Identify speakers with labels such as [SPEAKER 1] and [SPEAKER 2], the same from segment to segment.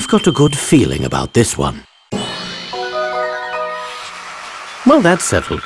[SPEAKER 1] got a good feeling about this one. Well, that's settled.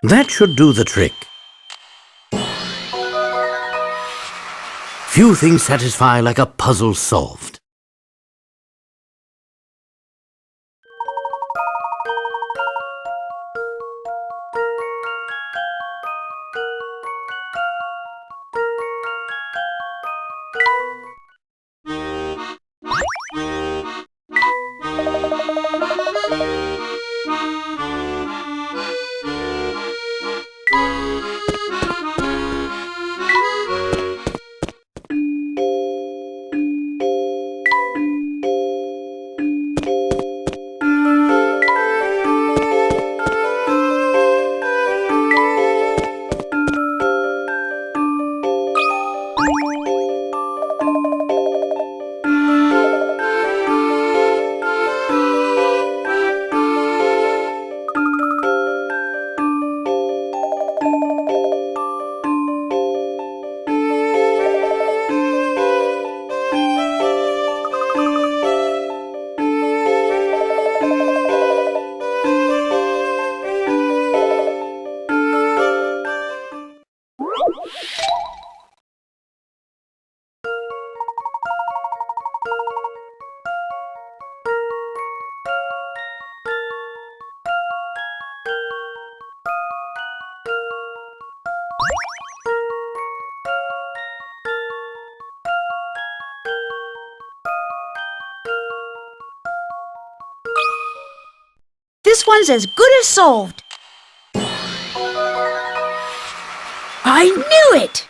[SPEAKER 1] That should do the trick. Few things satisfy like a puzzle solved.
[SPEAKER 2] This one's as good as solved. I knew it!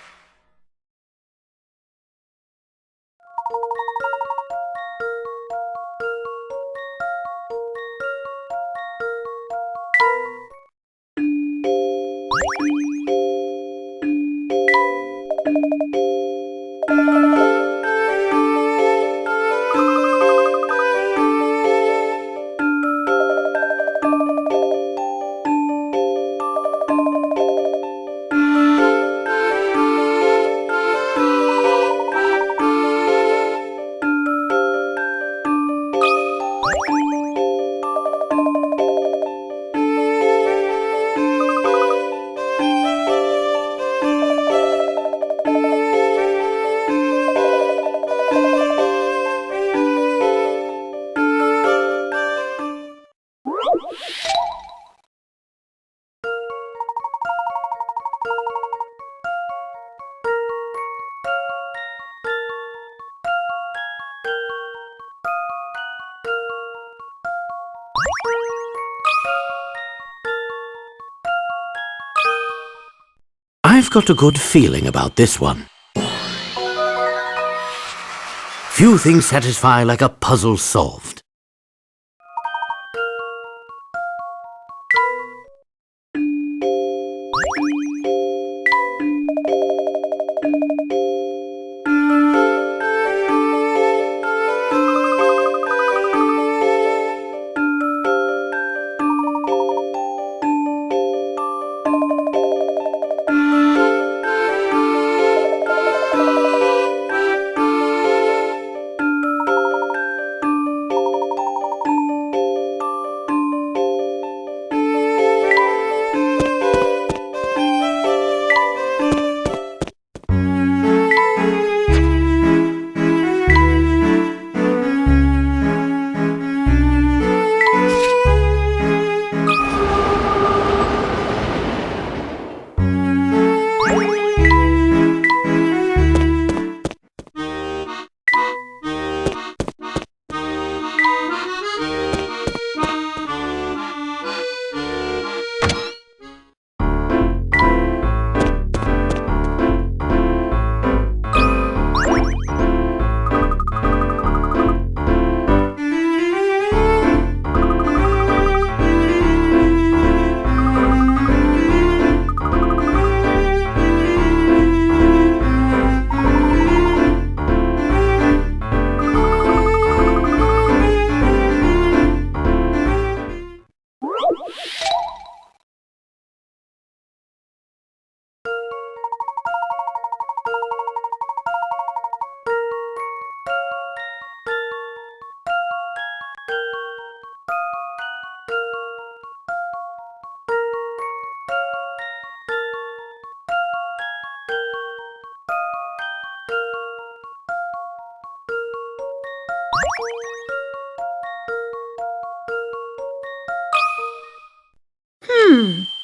[SPEAKER 1] I've got a good feeling about this one. Few things satisfy like a puzzle solved.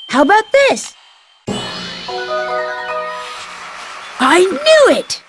[SPEAKER 2] How about this? I knew it!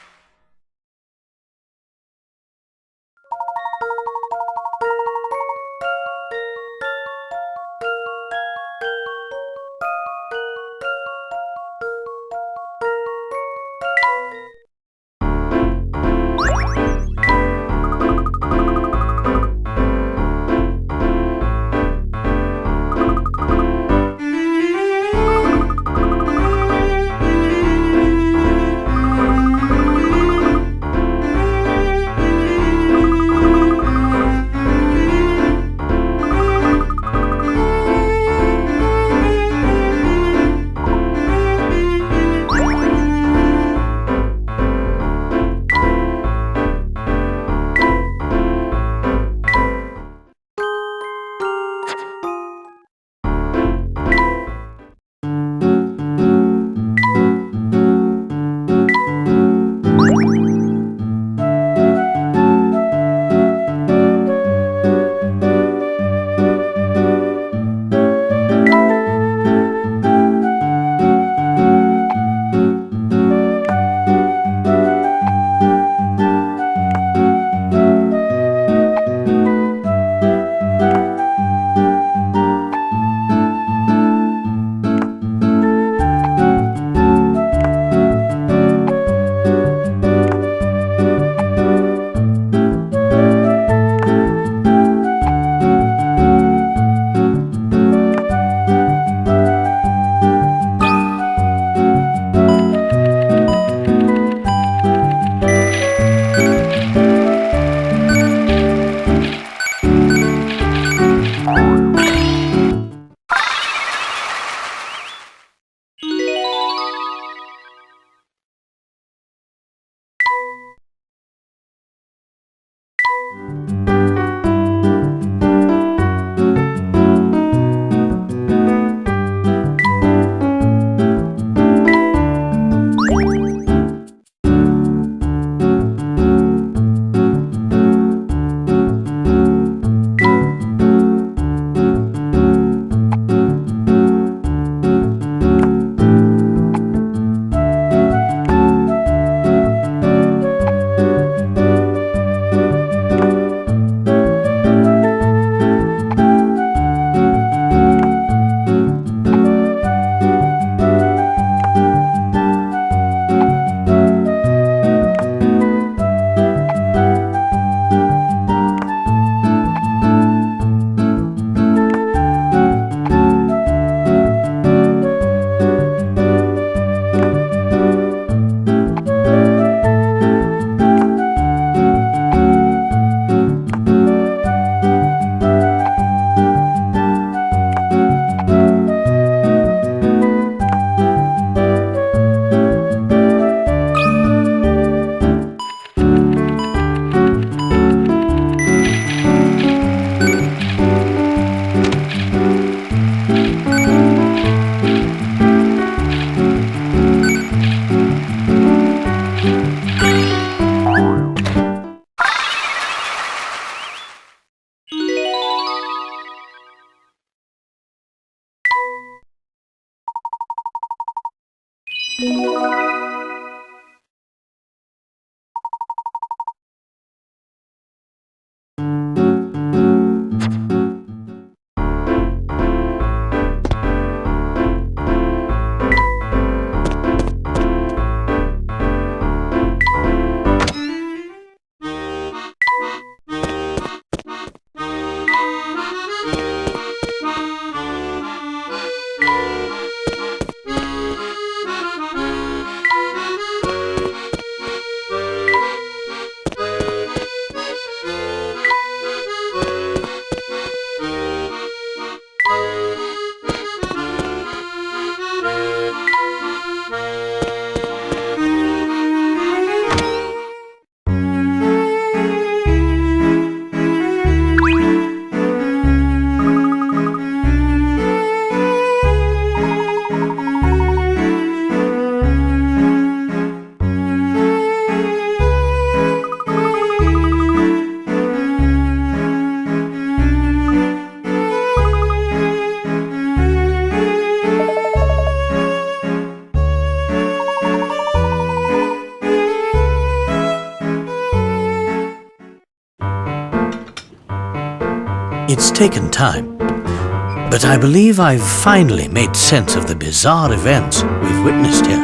[SPEAKER 1] It's taken time, but I believe I've finally made sense of the bizarre events we've witnessed here.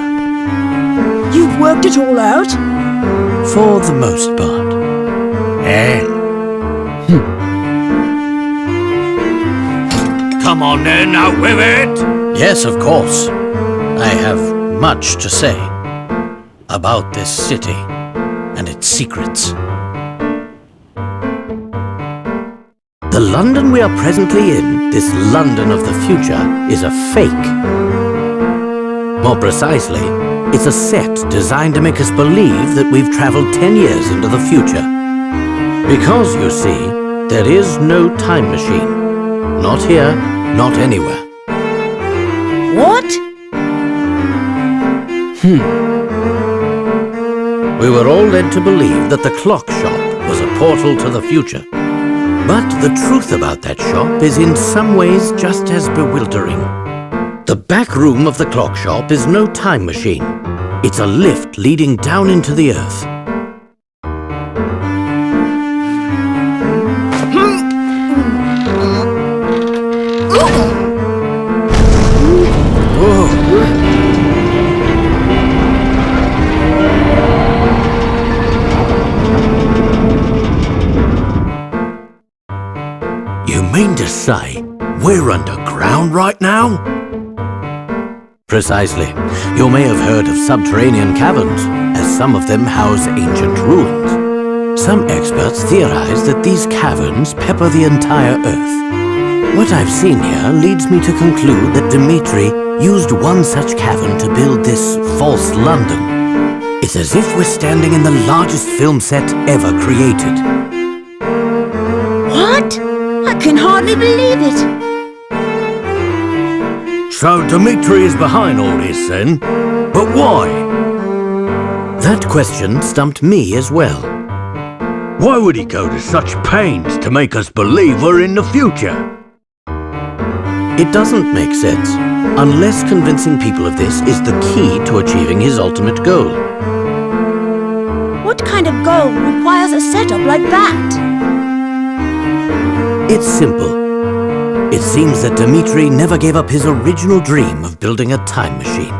[SPEAKER 2] You've worked it all out?
[SPEAKER 1] For the most part.
[SPEAKER 3] Come on then, out with it!
[SPEAKER 1] Yes, of course. I have much to say about this city and its secrets. The London we are presently in, this London of the future, is a fake. More precisely, it's a set designed to make us believe that we've traveled 10 years into the future. Because, you see, there is no time machine. Not here, not anywhere.
[SPEAKER 2] What?
[SPEAKER 1] We were all led to believe that the clock shop was a portal to the future. But the truth about that shop is in some ways just as bewildering. The back room of the clock shop is no time machine. It's a lift leading down into the earth. You mean to say we're underground right now? Precisely. You may have heard of subterranean caverns, as some of them house ancient ruins. Some experts theorize that these caverns pepper the entire Earth. What I've seen here leads me to conclude that Dimitri used one such cavern to build this false London. It's as if we're standing in the largest film set ever created.
[SPEAKER 2] What? I can hardly believe it.
[SPEAKER 3] So Dimitri is behind all this then? But why?
[SPEAKER 1] That question stumped me as well.
[SPEAKER 3] Why would he go to such pains to make us believe we're in the future?
[SPEAKER 1] It doesn't make sense, unless convincing people of this is the key to achieving his ultimate goal.
[SPEAKER 2] What kind of goal requires a setup like that?
[SPEAKER 1] It's simple. It seems that Dimitri never gave up his original dream of building a time machine.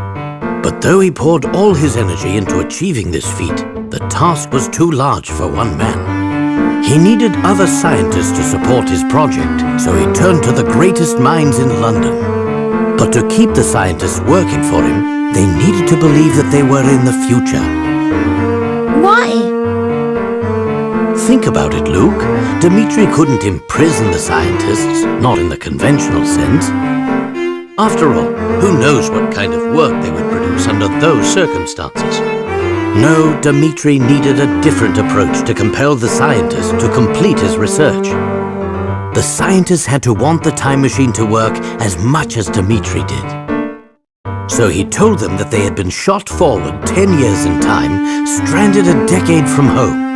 [SPEAKER 1] But though he poured all his energy into achieving this feat, the task was too large for one man. He needed other scientists to support his project, so he turned to the greatest minds in London. But to keep the scientists working for him, they needed to believe that they were in the future.
[SPEAKER 2] Why?
[SPEAKER 1] Think about it, Luke. Dimitri couldn't imprison the scientists, not in the conventional sense. After all, who knows what kind of work they would produce under those circumstances? No, Dimitri needed a different approach to compel the scientists to complete his research. The scientists had to want the time machine to work as much as Dimitri did. So he told them that they had been shot forward 10 years in time, stranded a decade from home.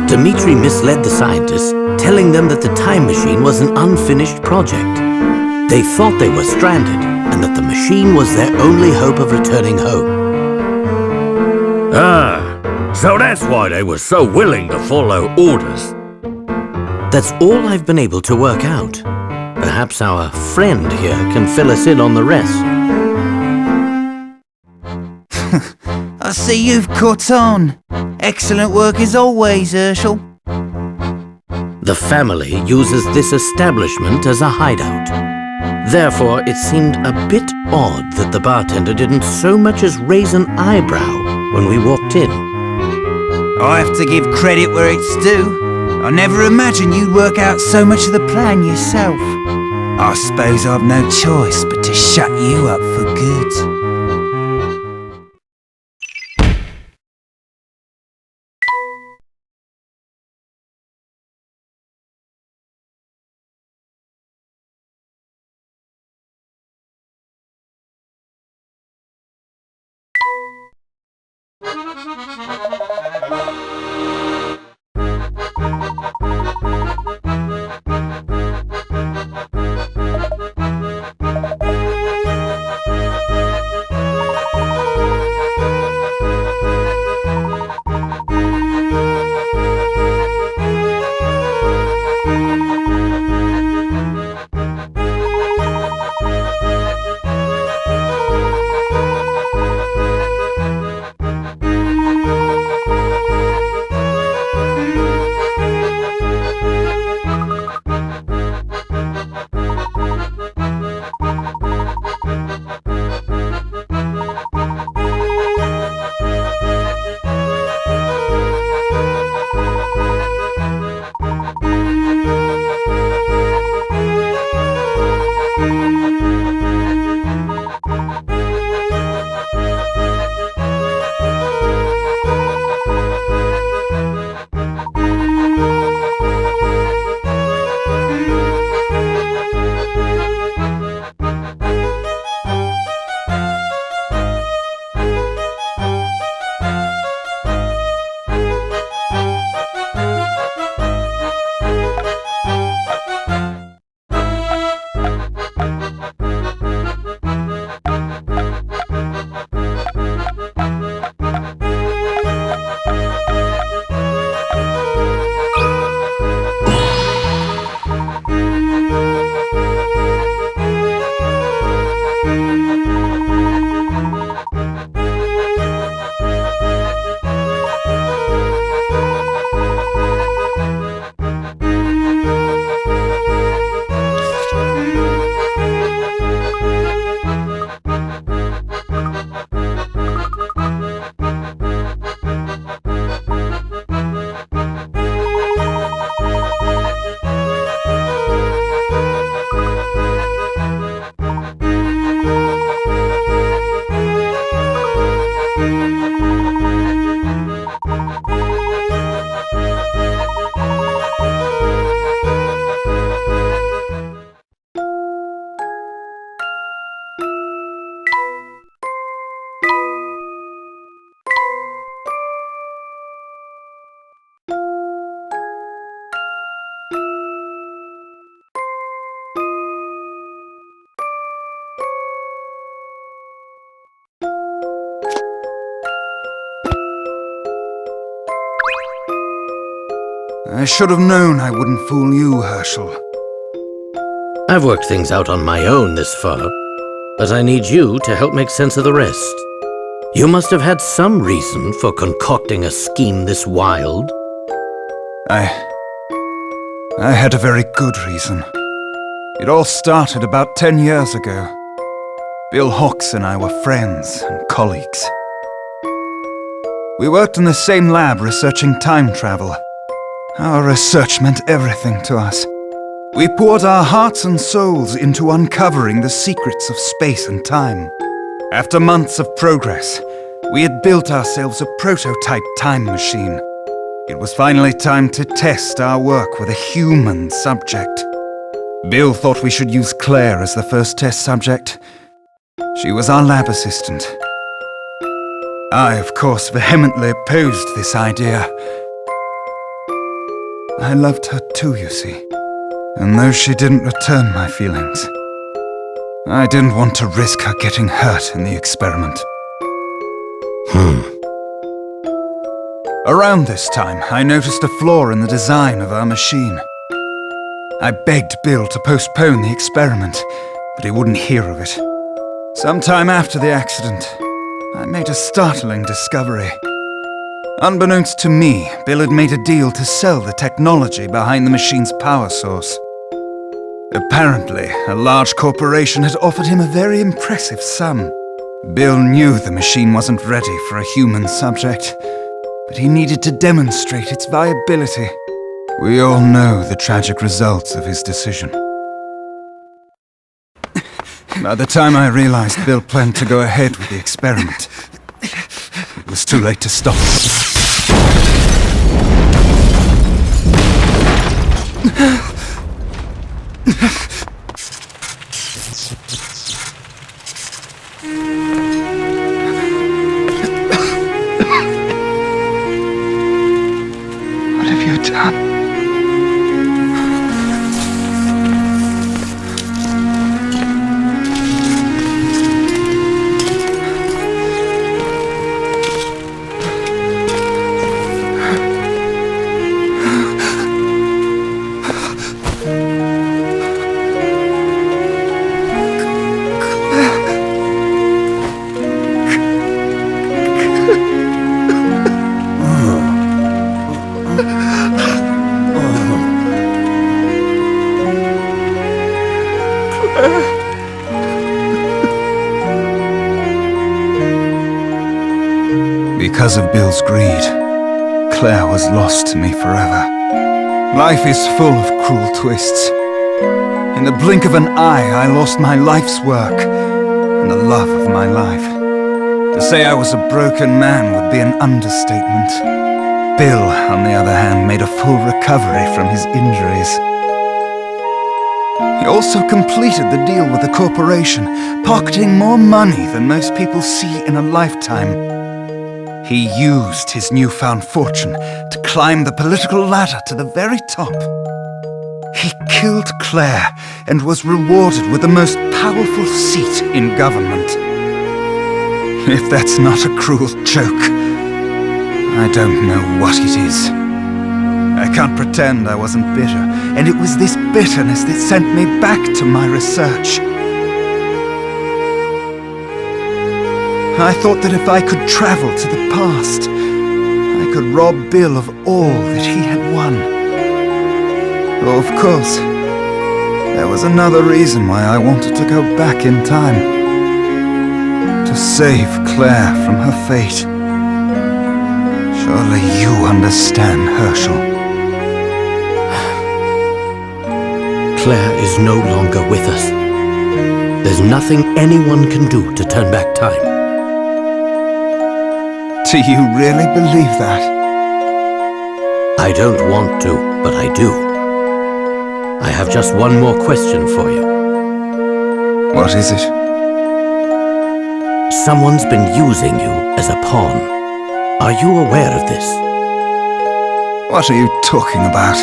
[SPEAKER 1] Dimitri misled the scientists, telling them that the time machine was an unfinished project. They thought they were stranded, and that the machine was their only hope of returning home.
[SPEAKER 3] Ah, so that's why they were so willing to follow orders.
[SPEAKER 1] That's all I've been able to work out. Perhaps our friend here can fill us in on the rest.
[SPEAKER 4] I see you've caught on. Excellent work as always, Herschel.
[SPEAKER 1] The family uses this establishment as a hideout. Therefore, it seemed a bit odd that the bartender didn't so much as raise an eyebrow when we walked in.
[SPEAKER 4] I have to give credit where it's due. I never imagined you'd work out so much of the plan yourself. I suppose I've no choice but to shut you up for good. I should have known I wouldn't fool you, Herschel.
[SPEAKER 1] I've worked things out on my own this far, but I need you to help make sense of the rest. You must have had some reason for concocting a scheme this wild.
[SPEAKER 4] I had a very good reason. It all started about 10 years ago. Bill Hawks and I were friends and colleagues. We worked in the same lab researching time travel. Our research meant everything to us. We poured our hearts and souls into uncovering the secrets of space and time. After months of progress, we had built ourselves a prototype time machine. It was finally time to test our work with a human subject. Bill thought we should use Claire as the first test subject. She was our lab assistant. I, of course, vehemently opposed this idea. I loved her too, you see. And though she didn't return my feelings, I didn't want to risk her getting hurt in the experiment. Around this time, I noticed a flaw in the design of our machine. I begged Bill to postpone the experiment, but he wouldn't hear of it. Sometime after the accident, I made a startling discovery. Unbeknownst to me, Bill had made a deal to sell the technology behind the machine's power source. Apparently, a large corporation had offered him a very impressive sum. Bill knew the machine wasn't ready for a human subject, but he needed to demonstrate its viability. We all know the tragic results of his decision. By the time I realized Bill planned to go ahead with the experiment, it was too late to stop. What have you done? Because of Bill's greed, Claire was lost to me forever. Life is full of cruel twists. In the blink of an eye, I lost my life's work and the love of my life. To say I was a broken man would be an understatement. Bill, on the other hand, made a full recovery from his injuries. He also completed the deal with the corporation, pocketing more money than most people see in a lifetime. He used his newfound fortune to climb the political ladder to the very top. He killed Claire and was rewarded with the most powerful seat in government. If that's not a cruel joke, I don't know what it is. I can't pretend I wasn't bitter, and it was this bitterness that sent me back to my research. I thought that if I could travel to the past, I could rob Bill of all that he had won. Though, of course, there was another reason why I wanted to go back in time. To save Claire from her fate. Surely you understand, Herschel.
[SPEAKER 1] Claire is no longer with us. There's nothing anyone can do to turn back time.
[SPEAKER 4] Do you really believe that?
[SPEAKER 1] I don't want to, but I do. I have just one more question for you.
[SPEAKER 4] What is it?
[SPEAKER 1] Someone's been using you as a pawn. Are you aware of this?
[SPEAKER 4] What are you talking about?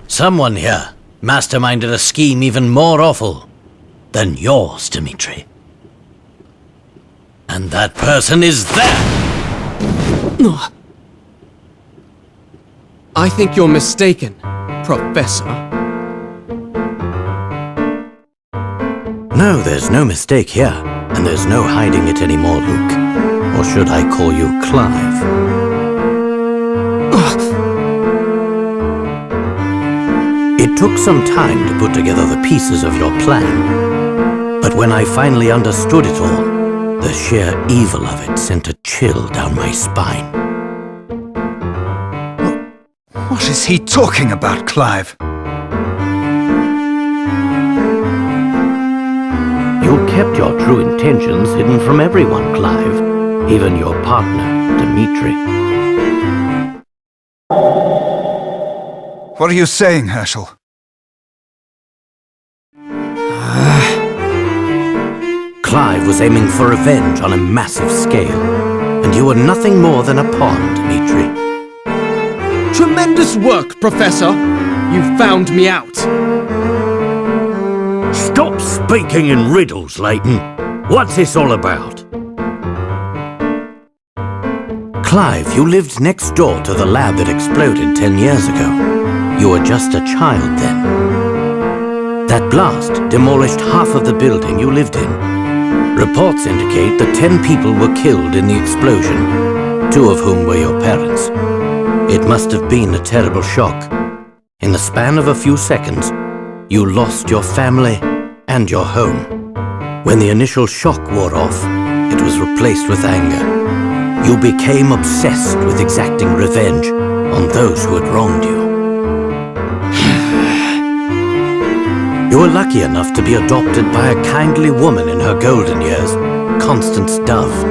[SPEAKER 1] Someone here masterminded a scheme even more awful than yours, Dmitri. And that person is there!
[SPEAKER 5] I think you're mistaken, Professor.
[SPEAKER 1] No, there's no mistake here, and there's no hiding it anymore, Luke. Or should I call you Clive? It took some time to put together the pieces of your plan, but when I finally understood it all, the sheer evil of it sent a chill down my spine.
[SPEAKER 4] What is he talking about, Clive?
[SPEAKER 1] You kept your true intentions hidden from everyone, Clive. Even your partner, Dimitri.
[SPEAKER 4] What are you saying, Herschel?
[SPEAKER 1] Clive was aiming for revenge on a massive scale, and you were nothing more than a pawn, Dimitri.
[SPEAKER 5] Tremendous work, Professor! You found me out.
[SPEAKER 3] Stop speaking in riddles, Layton. What's this all about?
[SPEAKER 1] Clive, you lived next door to the lab that exploded 10 years ago. You were just a child then. That blast demolished half of the building you lived in. Reports indicate that 10 people were killed in the explosion, 2 of whom were your parents. It must have been a terrible shock. In the span of a few seconds, you lost your family and your home. When the initial shock wore off, it was replaced with anger. You became obsessed with exacting revenge on those who had wronged you. You were lucky enough to be adopted by a kindly woman in her golden years, Constance Dove.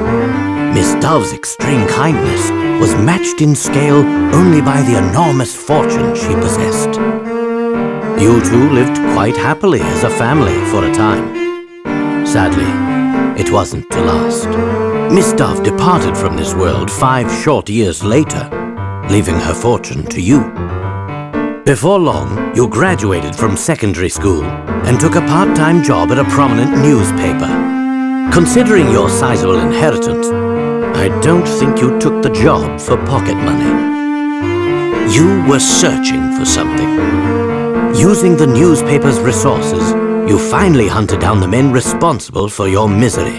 [SPEAKER 1] Miss Dove's extreme kindness was matched in scale only by the enormous fortune she possessed. You two lived quite happily as a family for a time. Sadly, it wasn't to last. Miss Dove departed from this world 5 short years later, leaving her fortune to you. Before long, you graduated from secondary school and took a part-time job at a prominent newspaper. Considering your sizable inheritance, I don't think you took the job for pocket money. You were searching for something. Using the newspaper's resources, you finally hunted down the men responsible for your misery.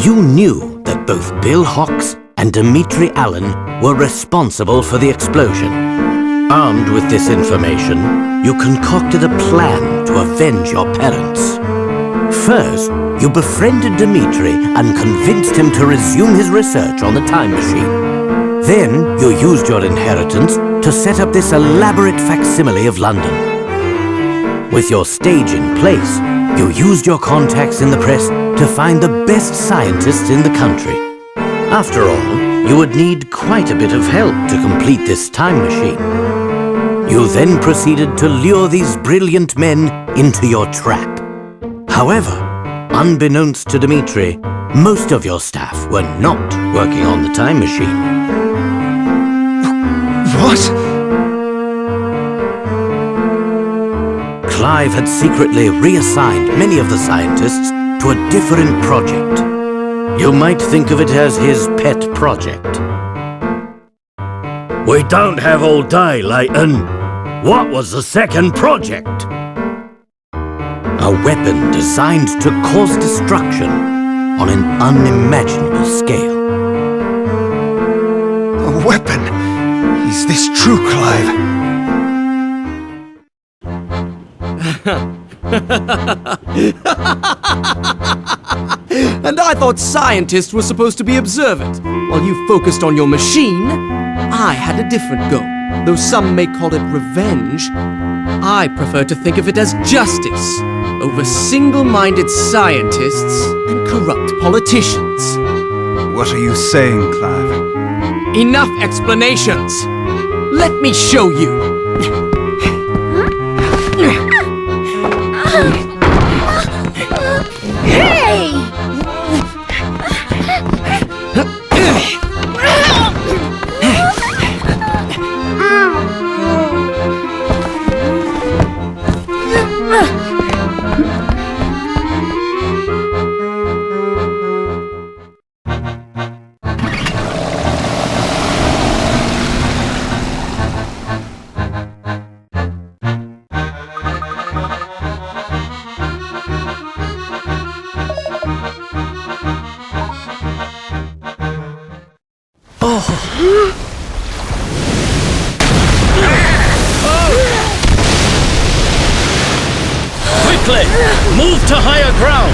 [SPEAKER 1] You knew that both Bill Hawks and Dimitri Allen were responsible for the explosion. Armed with this information, you concocted a plan to avenge your parents. First, you befriended Dimitri and convinced him to resume his research on the time machine. Then, you used your inheritance to set up this elaborate facsimile of London. With your stage in place, you used your contacts in the press to find the best scientists in the country. After all, you would need quite a bit of help to complete this time machine. You then proceeded to lure these brilliant men into your trap. However, unbeknownst to Dimitri, most of your staff were not working on the time machine.
[SPEAKER 4] What?
[SPEAKER 1] Clive had secretly reassigned many of the scientists to a different project. You might think of it as his pet project.
[SPEAKER 3] We don't have all day, Layton. What was the second project?
[SPEAKER 1] A weapon designed to cause destruction on an unimaginable scale.
[SPEAKER 4] A weapon? Is this true, Clive?
[SPEAKER 5] And I thought scientists were supposed to be observant. While you focused on your machine, I had a different goal. Though some may call it revenge, I prefer to think of it as justice over single-minded scientists and corrupt politicians.
[SPEAKER 4] What are you saying, Clive?
[SPEAKER 5] Enough explanations! Let me show you!
[SPEAKER 2] Hey!
[SPEAKER 3] quickly! Move to higher ground!